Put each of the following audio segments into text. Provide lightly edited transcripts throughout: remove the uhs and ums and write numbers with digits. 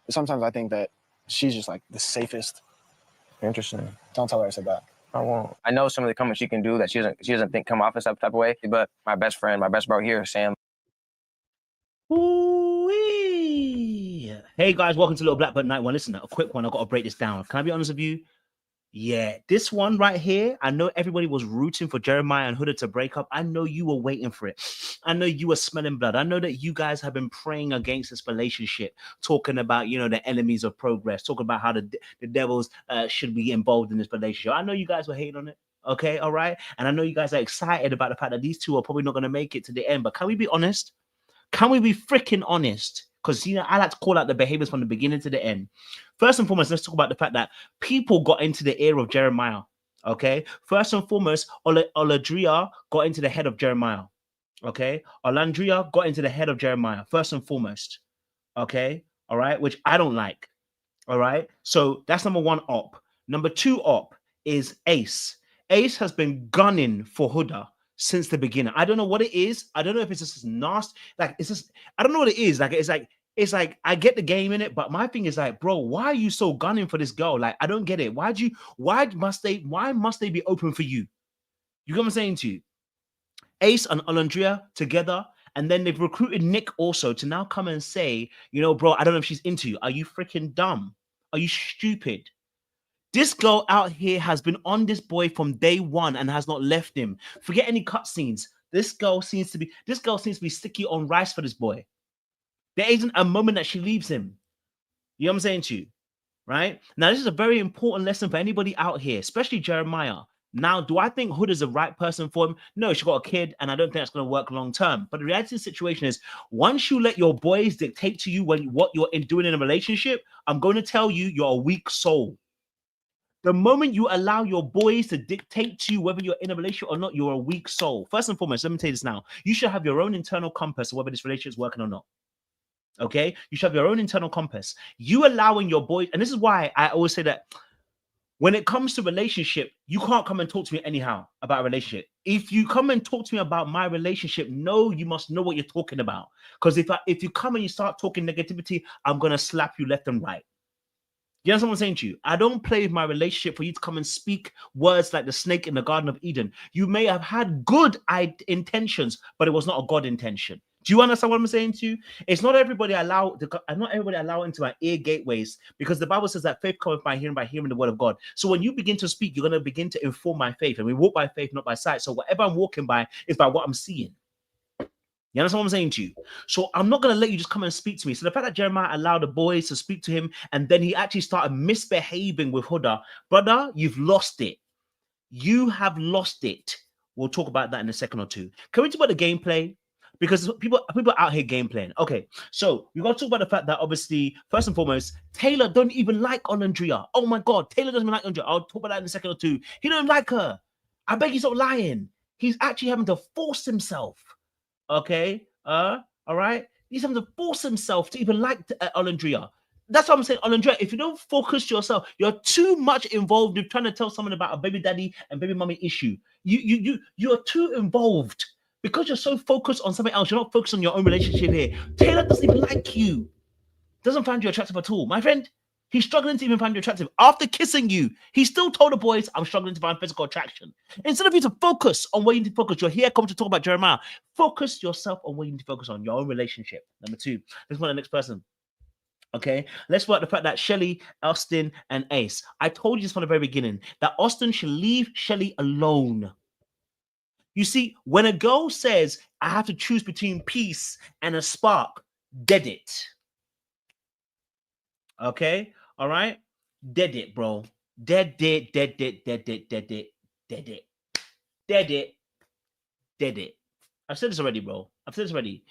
But sometimes I think that she's just like the safest. Interesting. Don't tell her I said that. I won't. I know some of the comments she can do that she doesn't think come off as that type of way. But my best friend, my best bro here, Sam. Ooh-wee. Hey guys, welcome to Little Black But Night One. Listen, a quick one. I got to break this down. Can I be honest with you? Yeah, this one right here, I know everybody was rooting for Jeremiah and Huda to break up. I know you were waiting for it. I know you were smelling blood. I know that you guys have been praying against this relationship, talking about, you know, the enemies of progress, talking about how the devils should be involved in this relationship. I know you guys were hating on it. Okay, all right. And I know you guys are excited about the fact that these two are probably not going to make it to the end. But can we be honest? Can we be freaking honest? Because, you know, I like to call out the behaviors from the beginning to the end. First and foremost, let's talk about the fact that people got into the ear of Jeremiah. Okay. First and foremost, Andrea got into the head of Jeremiah. Okay. Andrea got into the head of Jeremiah. First and foremost. Okay. All right. Which I don't like. All right. So that's number one op. Number two op is Ace. Ace has been gunning for Huda since the beginning. I don't know what it is. I don't know if it's just nasty. Like, it's just, I don't know what it is. Like, it's like I get the game in it, but my thing is like, bro, why are you so gunning for this girl? Like, I don't get it. Why must they be open for you? You get what I'm saying to you? Ace and Andrea together, and then they've recruited Nick also to now come and say, you know, bro, I don't know if she's into you. Are you freaking dumb? Are you stupid? This girl out here has been on this boy from day one and has not left him. Forget any cutscenes. This girl seems to be sticky on rice for this boy. There isn't a moment that she leaves him. You know what I'm saying to you? Right? Now, this is a very important lesson for anybody out here, especially Jeremiah. Now, do I think Huda is the right person for him? No, she got a kid, and I don't think that's going to work long term. But the reality of the situation is, once you let your boys dictate to you what you're doing in a relationship, I'm going to tell you, you're a weak soul. The moment you allow your boys to dictate to you whether you're in a relationship or not, you're a weak soul. First and foremost, let me tell you this now. You should have your own internal compass of whether this relationship is working or not. Okay? You should have your own internal compass. You allowing your boys, and this is why I always say that when it comes to relationship, you can't come and talk to me anyhow about a relationship. If you come and talk to me about my relationship, no, you must know what you're talking about. Because if you come and you start talking negativity, I'm going to slap you left and right. You know what I'm saying to you? I don't play with my relationship for you to come and speak words like the snake in the Garden of Eden. You may have had good intentions, but it was not a God intention. Do you understand what I'm saying to you? It's not everybody allow into my ear gateways, because the Bible says that faith cometh by hearing the word of God. So when you begin to speak, you're going to begin to inform my faith, and we walk by faith, not by sight. So whatever I'm walking by is by what I'm seeing. You understand what I'm saying to you? So I'm not going to let you just come and speak to me. So the fact that Jeremiah allowed the boys to speak to him, and then he actually started misbehaving with Huda, brother, you've lost it. You have lost it. We'll talk about that in a second or two. Can we talk about the gameplay? Because people out here gameplaying. Okay, so we got to talk about the fact that obviously, first and foremost, Taylor don't even like Andrea. Oh my God, Taylor doesn't even like Andrea. I'll talk about that in a second or two. He don't like her. I beg you, stop lying. He's actually having to force himself. Okay, all right. He's having to force himself to even like Andrea. That's what I'm saying, Andrea. If you don't focus yourself, you're too much involved with trying to tell someone about a baby daddy and baby mommy issue. You're too involved because you're so focused on something else. You're not focused on your own relationship here. Taylor doesn't even like you. Doesn't find you attractive at all, my friend. He's struggling to even find you attractive. After kissing you, he still told the boys, I'm struggling to find physical attraction. Instead of you to focus on where you need to focus, you're here coming to talk about Jeremiah. Focus yourself on what you need to focus on, your own relationship. Number two, let's go to the next person. Okay, let's work the fact that Shelly, Austin, and Ace. I told you this from the very beginning, that Austin should leave Shelly alone. You see, when a girl says, I have to choose between peace and a spark, dead it. Okay, all right, dead it, bro. Dead it. I've said this already, bro. I've said this already.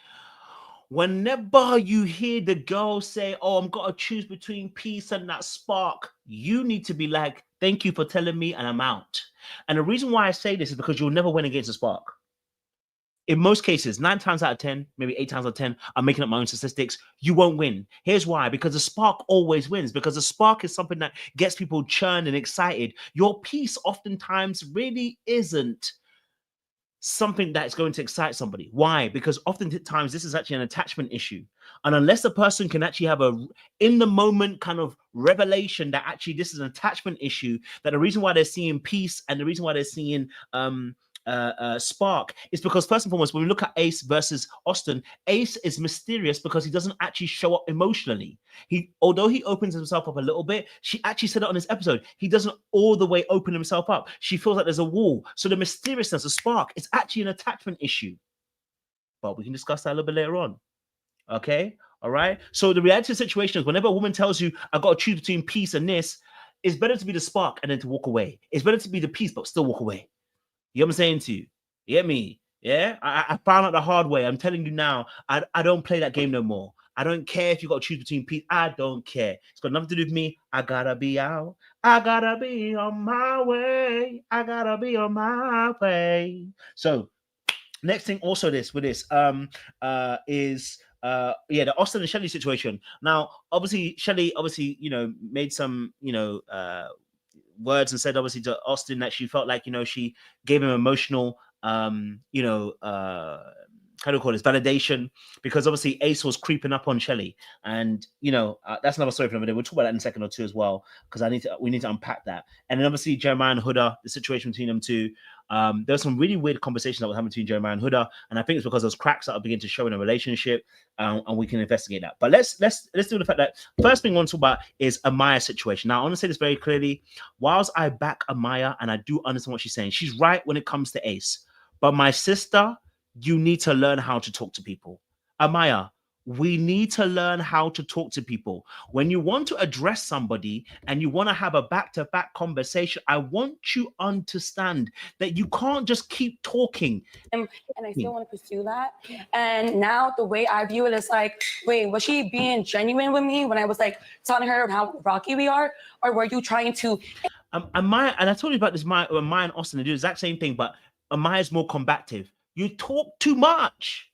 Whenever you hear the girl say, oh, I'm gonna choose between peace and that spark, you need to be like, thank you for telling me, and I'm out. And the reason why I say this is because you'll never win against a spark. In most cases, 9 times out of 10, maybe 8 times out of 10, I'm making up my own statistics, you won't win. Here's why. Because the spark always wins. Because the spark is something that gets people churned and excited. Your peace oftentimes really isn't something that's going to excite somebody. Why? Because oftentimes this is actually an attachment issue. And unless the person can actually have a in the moment kind of revelation that actually this is an attachment issue, that the reason why they're seeing peace and the reason why they're seeing spark is because, first and foremost, when we look at Ace versus Austin, Ace is mysterious because he doesn't actually show up emotionally. Although he opens himself up a little bit, she actually said it on this episode, he doesn't all the way open himself up. She feels like there's a wall. So the mysteriousness, the spark, is actually an attachment issue. But we can discuss that a little bit later on. Okay, all right. So the reality of the situation is, whenever a woman tells you, I got to choose between peace and this, it's better to be the spark and then to walk away. It's better to be the peace but still walk away. You know what I'm saying to you? You get me? Yeah, I found out the hard way. I'm telling you now, I don't play that game no more. I don't care if you got to choose between peace. I don't care. It's got nothing to do with me. I gotta be out. I gotta be on my way. I gotta be on my way. So next thing also is the Austin and Shelly situation. Now, obviously, Shelly made some, words and said obviously to Austin that she felt like, she gave him emotional, how do you call this, validation, because obviously Ace was creeping up on Shelly, and that's another story for another day. We'll talk about that in a second or two as well, because we need to unpack that. And then obviously Jeremiah and Huda, the situation between them two. There was some really weird conversation that was happening between Jeremiah and Huda, and I think it's because those cracks that are beginning to show in a relationship, and we can investigate that. But let's do the fact that first thing I want to talk about is Amaya's situation. Now I want to say this very clearly. Whilst I back Amaya and I do understand what she's saying, she's right when it comes to Ace. But my sister, you need to learn how to talk to people. Amaya, we need to learn how to talk to people. When you want to address somebody and you want to have a back-to-back conversation, I want you to understand that you can't just keep talking. And I still want to pursue that. And now the way I view it is like, wait, was she being genuine with me when I was like telling her how rocky we are? Or were you trying to... Amaya, and I told you about this, Amaya and Austin, they do the exact same thing, but Amaya's more combative. You talk too much,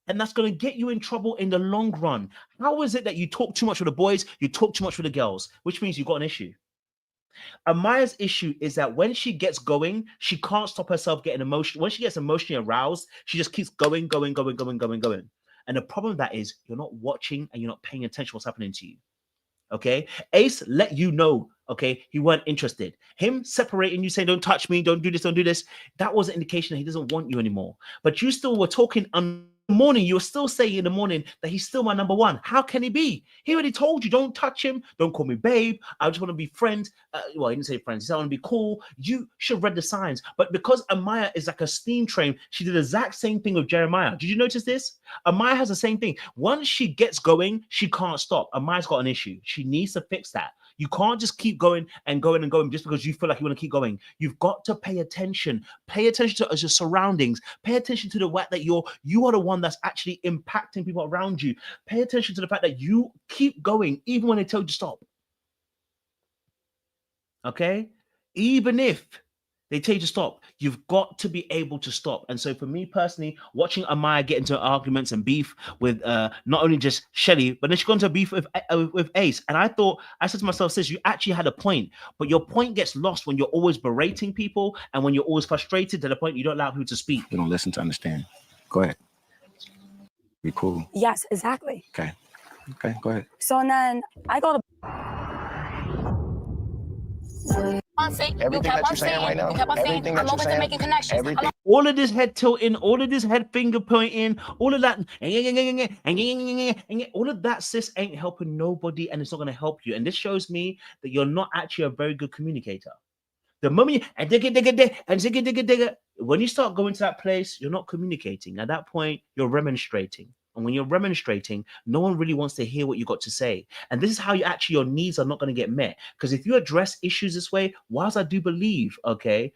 and that's going to get you in trouble in the long run. How is it that you talk too much with the boys, you talk too much with the girls, which means you've got an issue? Amaya's issue is that when she gets going, she can't stop herself getting emotional. When she gets emotionally aroused, she just keeps going. And the problem with that is you're not watching and you're not paying attention to what's happening to you. Okay, Ace let you know, okay, he weren't interested. Him separating you, saying, don't touch me, don't do this, that was an indication that he doesn't want you anymore. But you still were talking on the morning, you were still saying in the morning that he's still my number one. How can he be? He already told you, don't touch him, don't call me babe, I just want to be friends. Well, he didn't say friends, he said I want to be cool. You should have read the signs. But because Amaya is like a steam train, she did the exact same thing with Jeremiah. Did you notice this? Amaya has the same thing. Once she gets going, she can't stop. Amaya's got an issue. She needs to fix that. You can't just keep going just because you feel like you want to keep going. You've got to pay attention. Pay attention to your surroundings. Pay attention to the fact that you are the one that's actually impacting people around you. Pay attention to the fact that you keep going even when they tell you to stop. Okay? Even if they tell you to stop, you've got to be able to stop. And so for me personally, watching Amaya get into arguments and beef with not only just Shelly, but then she got into a beef with Ace. And I said to myself, sis, you actually had a point, but your point gets lost when you're always berating people and when you're always frustrated to the point you don't allow people to speak. We don't listen to understand. Go ahead. Be cool. Yes, exactly. Okay, go ahead. So then I got Everything that you're saying right now, everything that you're saying, all of this head tilting, all of this head finger pointing, all of that, all of that, sis, ain't helping nobody, and it's not going to help you. And this shows me that you're not actually a very good communicator. The moment when you start going to that place, you're not communicating. At that point, you're remonstrating. And when you're remonstrating, no one really wants to hear what you got to say. And this is how your needs are not going to get met. Because if you address issues this way, whilst I do believe that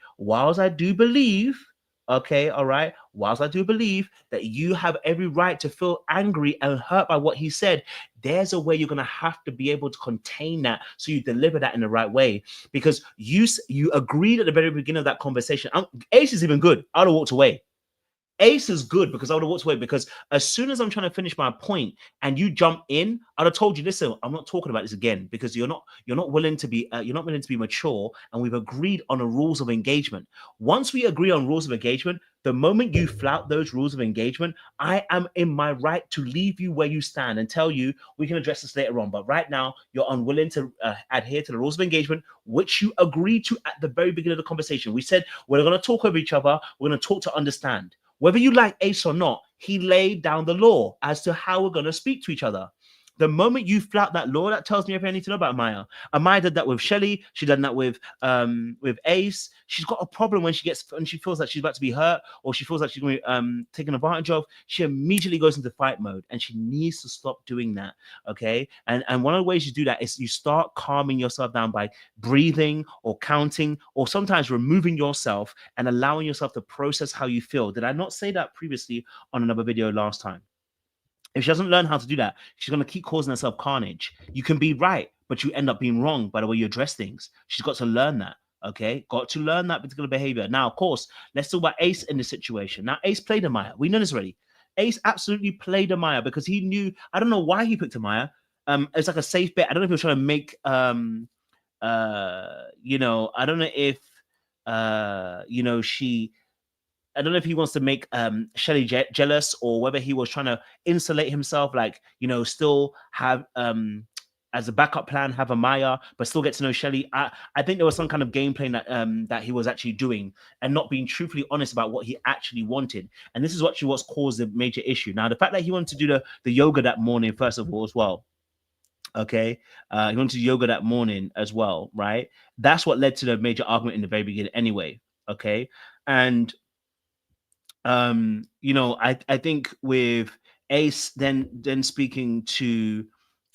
you have every right to feel angry and hurt by what he said, there's a way you're going to have to be able to contain that so you deliver that in the right way. Because you agreed at the very beginning of that conversation. Ace is even good. I'd have walked away. Ace is good because I would have walked away, because as soon as I'm trying to finish my point and you jump in, I'd have told you, listen, I'm not talking about this again, because you're not willing to be mature, and we've agreed on the rules of engagement. Once we agree on rules of engagement, The moment you flout those rules of engagement, I am in my right to leave you where you stand and tell you we can address this later on. But right now, you're unwilling to adhere to the rules of engagement, which you agreed to at the very beginning of the conversation. We said we're going to talk over each other. We're going to talk to understand. Whether you like Ace or not, he laid down the law as to how we're going to speak to each other. The moment you flout that law, that tells me everything I need to know about Amaya. Amaya did that with Shelly. She done that with Ace. She's got a problem when she feels like she's about to be hurt or she feels like she's going to be taken advantage of. She immediately goes into fight mode, and she needs to stop doing that. Okay, and one of the ways you do that is you start calming yourself down by breathing or counting, or sometimes removing yourself and allowing yourself to process how you feel. Did I not say that previously on another video last time? If she doesn't learn how to do that, she's going to keep causing herself carnage. You can be right, but you end up being wrong by the way you address things. She's got to learn that, okay? Got to learn that particular behavior. Now, of course, let's talk about Ace in this situation. Now, Ace played Amaya. We know this already. Ace absolutely played Amaya because he knew, I don't know why he picked Amaya. It's like a safe bet. I don't know if he was trying to make, I don't know if, I don't know if he wants to make Shelly jealous or whether he was trying to insulate himself, like, still have, as a backup plan, have Amaya, but still get to know Shelly. I think there was some kind of game plan that he was actually doing and not being truthfully honest about what he actually wanted. And this is actually what's caused the major issue. Now, the fact that he wanted to do the yoga that morning, first of all, as well, okay? He wanted to do yoga that morning as well, right? That's what led to the major argument in the very beginning anyway, okay? And I think with Ace then speaking to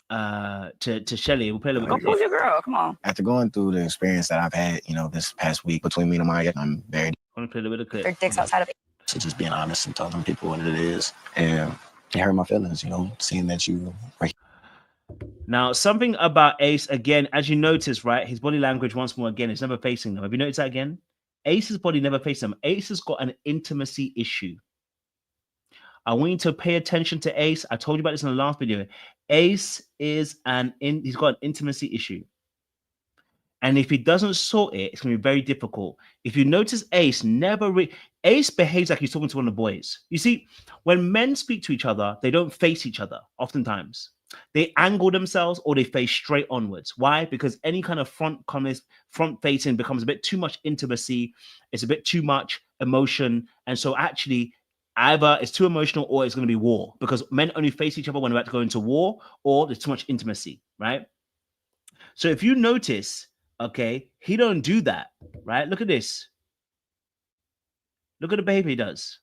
Shelly, we'll play a little bit. Go prove your girl. Come on. After going through the experience that I've had, this past week between me and Amaya, I'm very I want to play a little bit of clip. Their dicks outside of it. to just being honest and telling people what it is. And it hurt my feelings, seeing that you were. Now, something about Ace, again, as you notice, right, his body language once more again is never facing them. Have you noticed that again? Ace's body never faced him. Ace has got an intimacy issue. I want you to pay attention to Ace. I told you about this in the last video. Ace is he's got an intimacy issue. And if he doesn't sort it, it's going to be very difficult. If you notice, Ace Ace behaves like he's talking to one of the boys. You see, when men speak to each other, they don't face each other oftentimes. They angle themselves or they face straight onwards. Why? Because any kind of front facing becomes a bit too much intimacy. It's a bit too much emotion. And so actually, either it's too emotional or it's going to be war, because men only face each other when they're about to go into war or there's too much intimacy, right? So if you notice, okay, he don't do that, right? Look at this. Look at the behavior he does.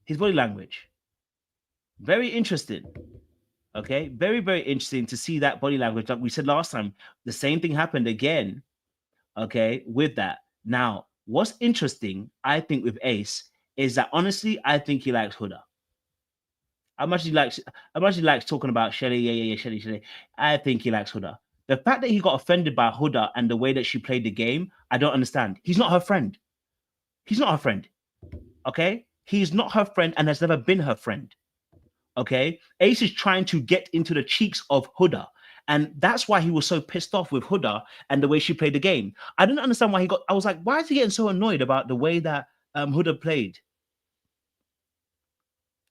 His body language. Very interesting. Okay, very, very interesting to see that body language. Like we said last time, the same thing happened again, okay, with that. Now, what's interesting, I think, with Ace is that, honestly, I think he likes Huda. How much he likes talking about Shelly, yeah, Shelly. I think he likes Huda. The fact that he got offended by Huda and the way that she played the game, I don't understand. He's not her friend. He's not her friend, okay? He's not her friend and has never been her friend. Okay, Ace is trying to get into the cheeks of Huda, and that's why he was so pissed off with Huda and the way she played the game. I didn't understand why I was like, why is he getting so annoyed about the way that Huda played?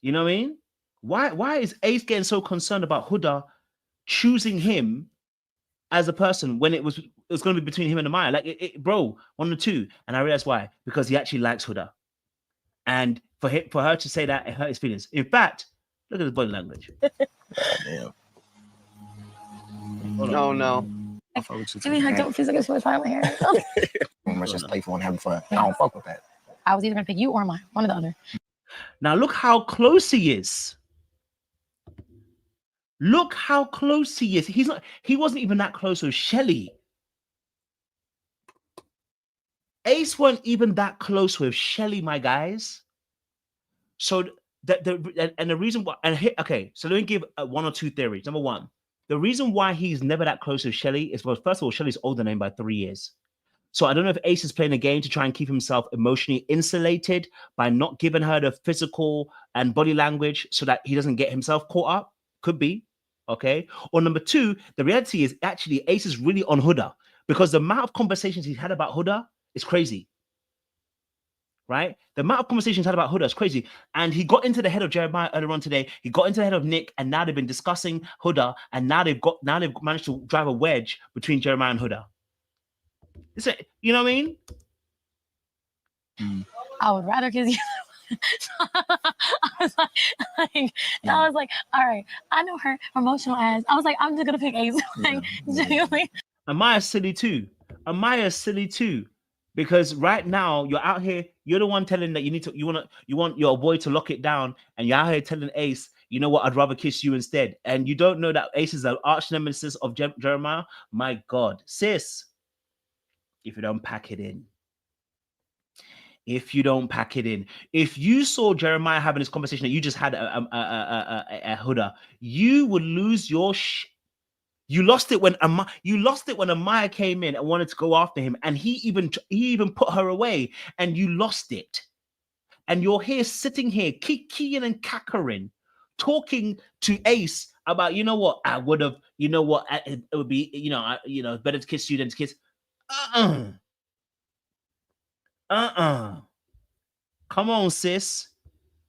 You know what I mean? Why is Ace getting so concerned about Huda choosing him as a person when it was going to be between him and Amaya? Like, bro, one or two. And I realized why, because he actually likes Huda, and for her to say that, it hurt his feelings. In fact, look at his body language. Damn. Oh no. I mean, I don't feel like it's really fine with hair. It's just playful and having fun. I don't fuck with that. I was either gonna pick you or mine, one or the other. Now look how close he is. Look how close he is. He wasn't even that close with Shelly. Ace weren't even that close with Shelly, my guys. So the reason why, okay, so let me give one or two theories. Number one, the reason why he's never that close with Shelly is, well, first of all, Shelly's older than him by 3 years. So I don't know if Ace is playing a game to try and keep himself emotionally insulated by not giving her the physical and body language so that he doesn't get himself caught up. Could be, okay? Or number two, the reality is actually Ace is really on Huda, because the amount of conversations he's had about Huda is crazy. right? The amount of conversations had about Huda is crazy. And he got into the head of Jeremiah earlier on today. He got into the head of Nick, and now they've been discussing Huda, and now they've managed to drive a wedge between Jeremiah and Huda. You know what I mean? I would rather kiss you. I was like, all right, I know her emotional ass. I was like, I'm just gonna pick Ace. Like, genuinely. Amaya's silly too. Amaya's silly too. Because right now you're out here, you're the one telling that you want your boy to lock it down, and you're out here telling Ace, you know what, I'd rather kiss you instead. And you don't know that Ace is an arch nemesis of Jeremiah. My God, sis, if you don't pack it in. If you don't pack it in, if you saw Jeremiah having this conversation that you just had a Huda, you would lose your You lost it when Amaya came in and wanted to go after him, and he even put her away, and you lost it. And you're here sitting here kikiing and cackering, talking to Ace about, you know what, I would have, you know what, it would be, better to kiss you than to kiss. Come on, sis.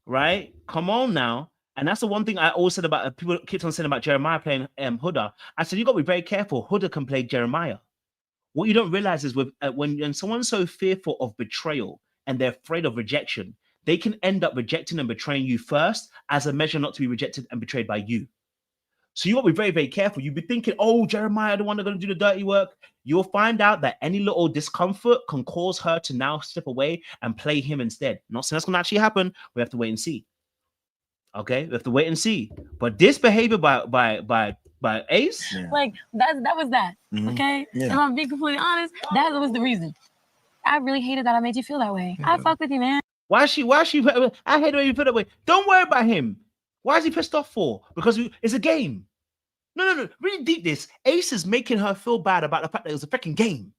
Right? Come on now. And that's the one thing I always said about people keep on saying about Jeremiah playing Huda. I said, you got to be very careful. Huda can play Jeremiah. What you don't realize is when someone's so fearful of betrayal and they're afraid of rejection, they can end up rejecting and betraying you first as a measure not to be rejected and betrayed by you. So you got to be very, very careful. You'll be thinking, oh, Jeremiah, the one that's going to do the dirty work. You'll find out that any little discomfort can cause her to now slip away and play him instead. Not saying that's going to actually happen. We have to wait and see. Okay, we have to wait and see. But this behavior by Ace, like that was that. Okay, if I'm being completely honest, that was the reason. I really hated that I made you feel that way. I fuck with you, man. Why she? I hate the way you feel that way. Don't worry about him. Why is he pissed off for? Because it's a game. No. Really deep this. Ace is making her feel bad about the fact that it was a freaking game.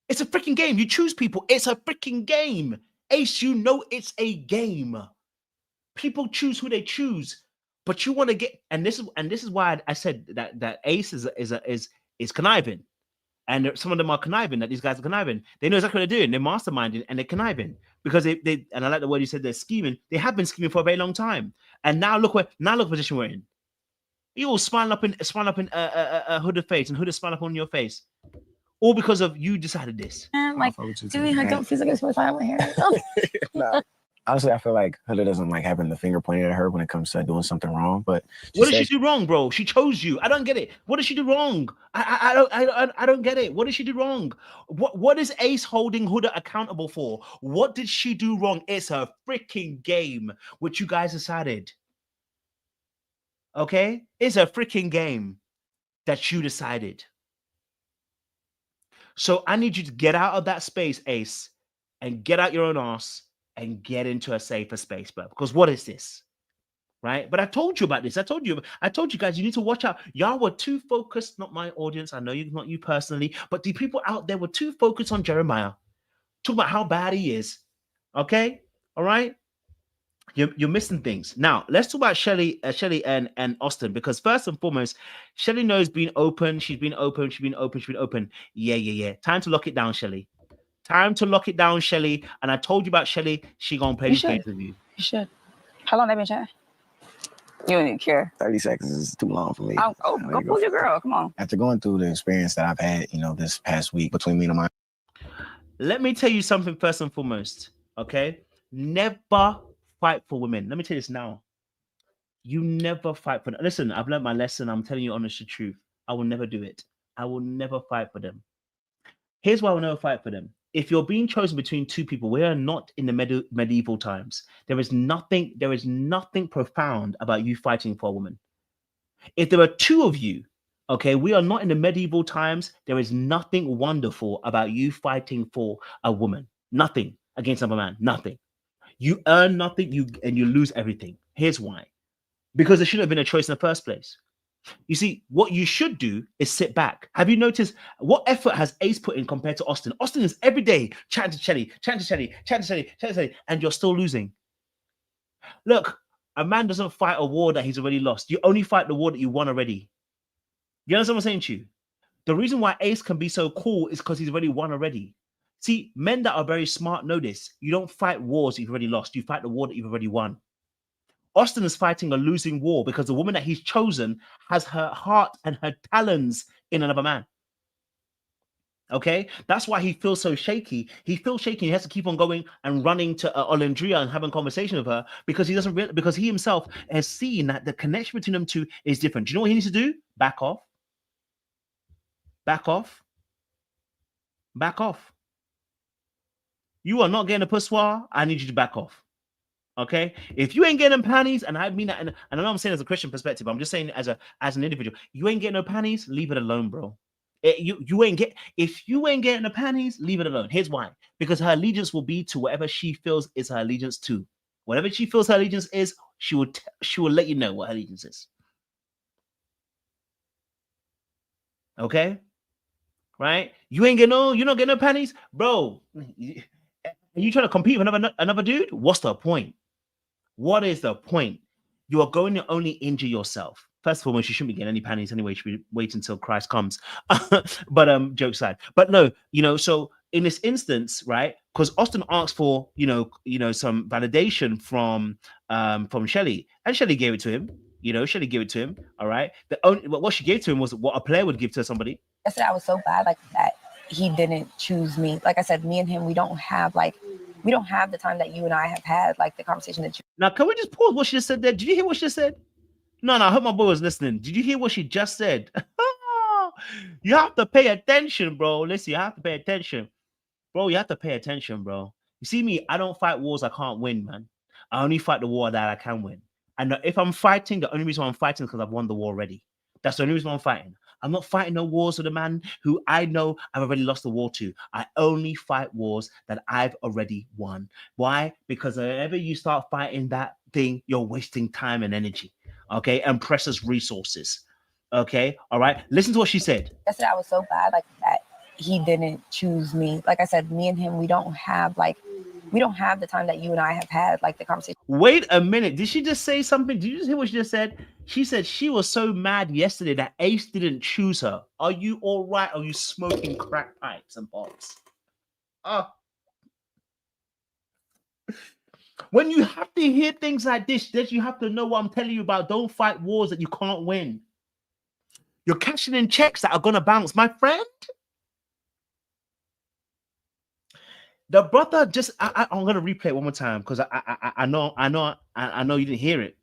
It's a freaking game. You choose people. It's a freaking game. Ace, you know it's a game. People choose who they choose, but you want to get, and this is why I said that Ace is conniving, and some of them are conniving. That these guys are conniving. They know exactly what they're doing. They're masterminding and they're conniving because they and I like the word you said. They're scheming. They have been scheming for a very long time, and now look what position we're in. You all smile up in Huda's face, and Huda smile up on your face, all because of you decided this. Like, doing her don't feel like I'm supposed to find my hair. Nah. Honestly, I feel like Huda doesn't like having the finger pointed at her when it comes to doing something wrong. But what did she do wrong, bro? She chose you. I don't get it. What did she do wrong? I don't get it. What did she do wrong? What is Ace holding Huda accountable for? What did she do wrong? It's her freaking game, which you guys decided. Okay, it's a freaking game that you decided. So I need you to get out of that space, Ace, and get out your own ass and get into a safer space, bro. Because what is this? Right? But I told you about this. I told you guys, you need to watch out. Y'all were too focused, not my audience. I know you, not you personally, but the people out there were too focused on Jeremiah. Talk about how bad he is. Okay? All right? You're missing things. Now, let's talk about Shelly and Austin, because first and foremost, Shelly knows being open. She's been open. Yeah. Time to lock it down, Shelly. Time to lock it down, Shelly. And I told you about Shelly. She gonna play this game with you. You should. How long they been chatting? You don't even care. 30 seconds is too long for me. Go pull your girl. Come on. After going through the experience that I've had, this past week between me and Amaya. Let me tell you something first and foremost. Okay, never fight for women. Let me tell you this now. You never fight for them. Listen, I've learned my lesson. I'm telling you honest truth. I will never do it. I will never fight for them. Here's why I will never fight for them. If you're being chosen between two people, we are not in the medieval times. There is nothing profound about you fighting for a woman. If there are two of you, okay, we are not in the medieval times. There is nothing wonderful about you fighting for a woman. Nothing against another man. Nothing. You earn nothing, and you lose everything. Here's why. Because there shouldn't have been a choice in the first place. You see, what you should do is sit back. Have you noticed what effort has Ace put in compared to Austin? Austin is every day chatting to Shelly, and you're still losing. Look, a man doesn't fight a war that he's already lost. You only fight the war that you won already. You understand what I'm saying to you? The reason why Ace can be so cool is because he's already won already. See, men that are very smart know this. You don't fight wars that you've already lost. You fight the war that you've already won. Austin is fighting a losing war because the woman that he's chosen has her heart and her talons in another man. Okay, that's why he feels so shaky. He feels shaky. He has to keep on going and running to Andrea and having a conversation with her because he doesn't because he himself has seen that the connection between them two is different. Do you know what he needs to do? Back off. Back off. Back off. You are not getting a pissoir. I need you to back off. Okay, if you ain't getting panties, and I mean that, and I know I'm saying as a Christian perspective, I'm just saying as an individual, you ain't getting no panties, leave it alone, bro. If you ain't getting the panties, leave it alone. Here's why: because her allegiance will be to whatever she feels is her allegiance to. Whatever she feels her allegiance is, she will let you know what her allegiance is. Okay, right? You're not getting no panties, bro. You trying to compete with another dude? What's the point? What is the point? You are going to only injure yourself. First of all, she shouldn't be getting any panties anyway. She should wait until Christ comes. But joke aside. But no, so in this instance, right? Because Austin asked for, some validation from Shelly, and Shelly gave it to him. Shelly gave it to him. All right. What she gave to him was what a player would give to somebody. I said I was so bad like that he didn't choose me. Like I said, me and him, we don't have the time that you and I have had, like the conversation that you. Now, can we just pause what she just said there? Did you hear what she just said? No, I hope my boy was listening. Did you hear what she just said? You have to pay attention, bro. Listen, you have to pay attention. Bro, you have to pay attention, bro. You see me, I don't fight wars I can't win, man. I only fight the war that I can win. And if I'm fighting, the only reason I'm fighting is because I've won the war already. That's the only reason I'm fighting. I'm not fighting no wars with a man who I know I've already lost the war to. I only fight wars that I've already won. Why? Because whenever you start fighting that thing, you're wasting time and energy, okay? And precious resources, okay? All right? Listen to what she said. I said I was so bad like that he didn't choose me. Like I said, me and him, we don't have the time that you and I have had, like the conversation. Wait a minute. Did she just say something? Did you just hear what she just said? She said she was so mad yesterday that Ace didn't choose her. Are you all right? Are you smoking crack pipes and pops? When you have to hear things like this, you have to know what I'm telling you about. Don't fight wars that you can't win. You're cashing in checks that are going to bounce. My friend, the brother just, I'm going to replay it one more time because I know you didn't hear it.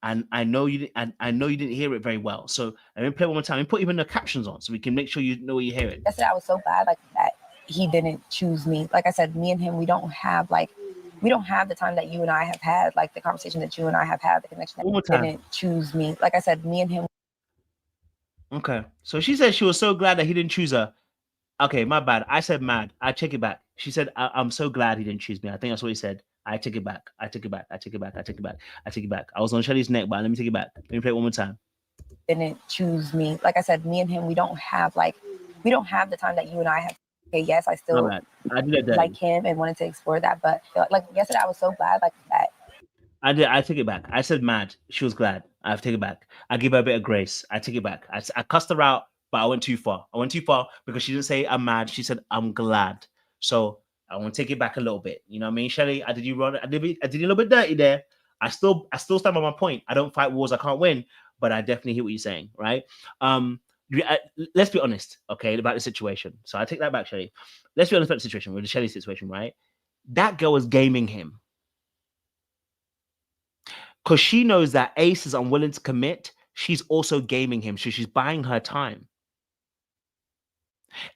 And I know you didn't hear it very well. So let me play it one more time and put even the captions on so we can make sure you know you hear it. I said I was so bad like that he didn't choose me. Like I said, me and him, we don't have the time that you and I have had, like the conversation that you and I have had, the connection that One more time. Didn't choose me. Like I said, me and him. Okay. So she said she was so glad that he didn't choose her. Okay, my bad. I said mad. I take it back. She said, I'm so glad he didn't choose me. I think that's what he said. I take it back. I take it back. I take it back. I take it back. I take it back. I was on Shelly's neck, but let me take it back. Let me play it one more time. Didn't choose me. Like I said, me and him, we don't have the time that you and I have. Okay, yes, I still like him and wanted to explore that, but like yesterday, I was so glad like that. I take it back. I said mad. She was glad. I have to take it back. I give her a bit of grace. I take it back. I cussed her out, but I went too far. I went too far because she didn't say I'm mad. She said I'm glad. So I want to take it back a little bit. You know what I mean, Shelly? I did you a little bit dirty there. I still stand by my point. I don't fight wars I can't win, but I definitely hear what you're saying, right? Let's be honest, okay, about the situation. So I take that back, Shelly. Let's be honest about the situation, with the Shelly situation, right? That girl is gaming him. Because she knows that Ace is unwilling to commit. She's also gaming him. So she's buying her time.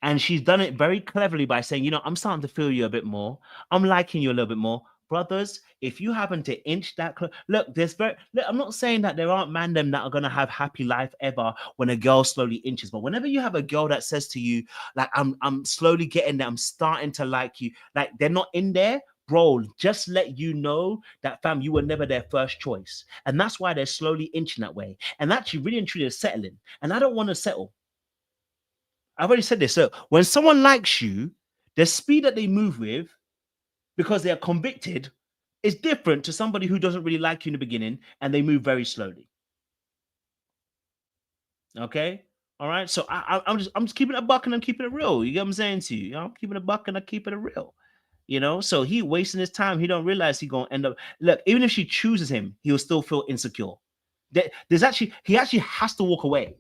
And she's done it very cleverly by saying, I'm starting to feel you a bit more. I'm liking you a little bit more. Brothers, if you happen to inch that close, look, I'm not saying that there aren't men that are going to have happy life ever when a girl slowly inches. But whenever you have a girl that says to you, like, I'm slowly getting there, I'm starting to like you, like they're not in there, bro, just let you know that, fam, you were never their first choice. And that's why they're slowly inching that way. And actually, really and truly, are settling. And I don't want to settle. I've already said this. So when someone likes you, the speed that they move with, because they are convicted, is different to somebody who doesn't really like you in the beginning and they move very slowly. Okay? All right. So I'm just keeping it a buck and I'm keeping it real. You get what I'm saying to you? I'm keeping it a buck and I'm keeping it real. You know, so he wasting his time. He don't realize he gonna end up. Look, even if she chooses him, he'll still feel insecure. He actually has to walk away,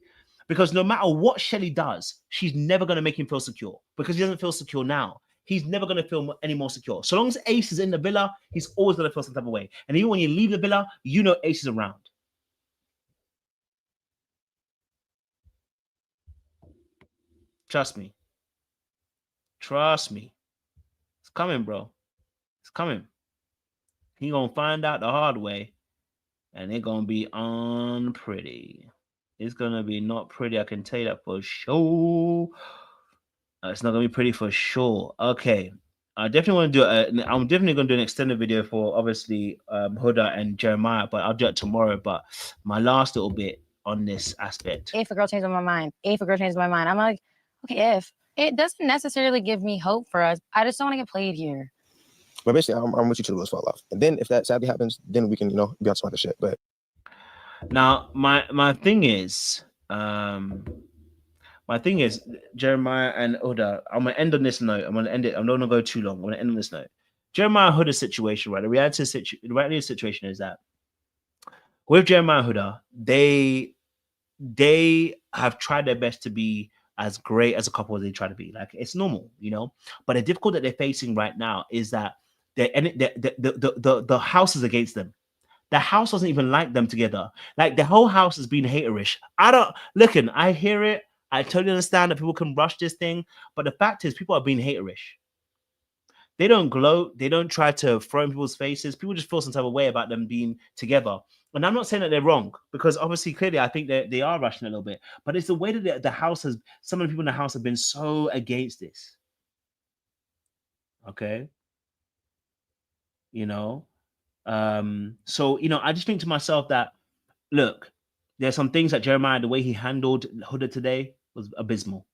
because no matter what Shelly does, she's never gonna make him feel secure, because he doesn't feel secure now. He's never gonna feel any more secure. So long as Ace is in the villa, he's always gonna feel some type of way. And even when you leave the villa, you know Ace is around. Trust me. Trust me. It's coming, bro. It's coming. He gonna find out the hard way, and it's gonna be unpretty. It's gonna be not pretty. I can tell you that for sure. It's not gonna be pretty for sure. Okay, I definitely want to do it. I'm definitely gonna do an extended video for obviously Huda and Jeremiah, but I'll do it tomorrow. But my last little bit on this aspect. If a girl changes my mind, I'm like, okay, if it doesn't necessarily give me hope for us, I just don't want to get played here. But basically, I'm with you till the wheels fall off. And then if that sadly happens, then we can, be on some other shit. But now my thing is, Jeremiah and Huda, I'm gonna end on this note. I'm gonna end it. I'm not gonna go too long. I'm gonna end on this note. Jeremiah and Huda's situation, right? The reality of the situation is that with Jeremiah and Huda, they have tried their best to be as great as a couple as they try to be. Like, it's normal, But the difficulty that they're facing right now is that the house is against them. The house doesn't even like them together. Like, the whole house has been haterish. I hear it. I totally understand that people can rush this thing, but the fact is, people are being haterish. They don't gloat. They don't try to throw in people's faces. People just feel some type of way about them being together. And I'm not saying that they're wrong, because obviously, clearly, I think that they are rushing a little bit. But it's the way that the house has, some of the people in the house have been so against this. Okay. So, I just think to myself that, look, there's some things that Jeremiah, the way he handled Huda today was abysmal.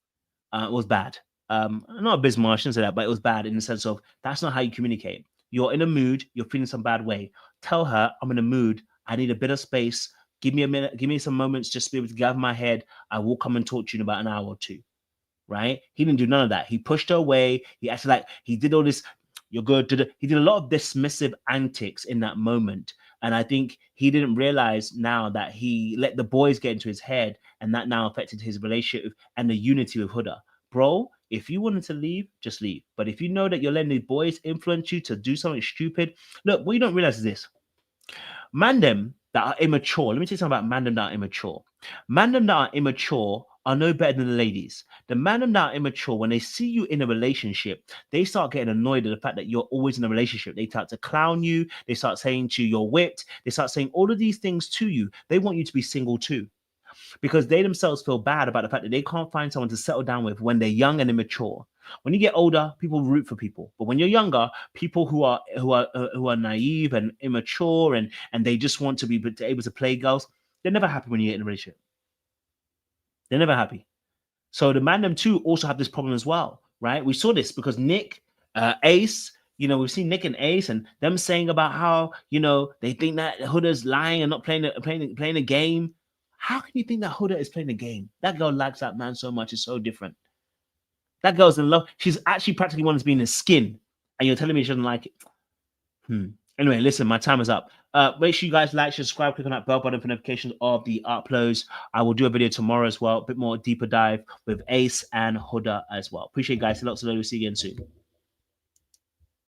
It was bad. Not abysmal, I shouldn't say that, but it was bad in the sense of, that's not how you communicate. You're in a mood, you're feeling some bad way. Tell her, I'm in a mood, I need a bit of space. Give me a minute, give me some moments just to be able to gather my head. I will come and talk to you in about an hour or two. Right? He didn't do none of that. He pushed her away. He acted like he did all this, you're good. He did a lot of dismissive antics in that moment. And I think he didn't realize now that he let the boys get into his head, and that now affected his relationship and the unity with Huda. Bro, if you wanted to leave, just leave. But if you know that you're letting the boys influence you to do something stupid, look, what you don't realize is this. Mandem that are immature, let me tell you something about mandem that are immature. Mandem that are immature are no better than the ladies. The mandem that are immature, when they see you in a relationship, they start getting annoyed at the fact that you're always in a relationship. They start to clown you. They start saying to you, you're whipped. They start saying all of these things to you. They want you to be single too, because they themselves feel bad about the fact that they can't find someone to settle down with when they're young and immature. When you get older, people root for people, but when you're younger, people who are naive and immature and they just want to be able to play girls, they're never happy when you get in a relationship. They're never happy. So the Mandem too also have this problem as well, right? We saw this because Nick, Ace, we've seen Nick and Ace and them saying about how they think that Huda's lying and not playing a game. How can you think that Huda is playing a game? That girl likes that man so much. It's so different. That girl's in love. She's actually practically wants to be in his skin, and you're telling me she doesn't like it. Anyway, listen, my time is up. Make sure you guys like, subscribe, click on that bell button for notifications of the uploads. I will do a video tomorrow as well, a bit more deeper dive with Ace and Huda as well. Appreciate you guys. Lots of love. We'll see you again soon.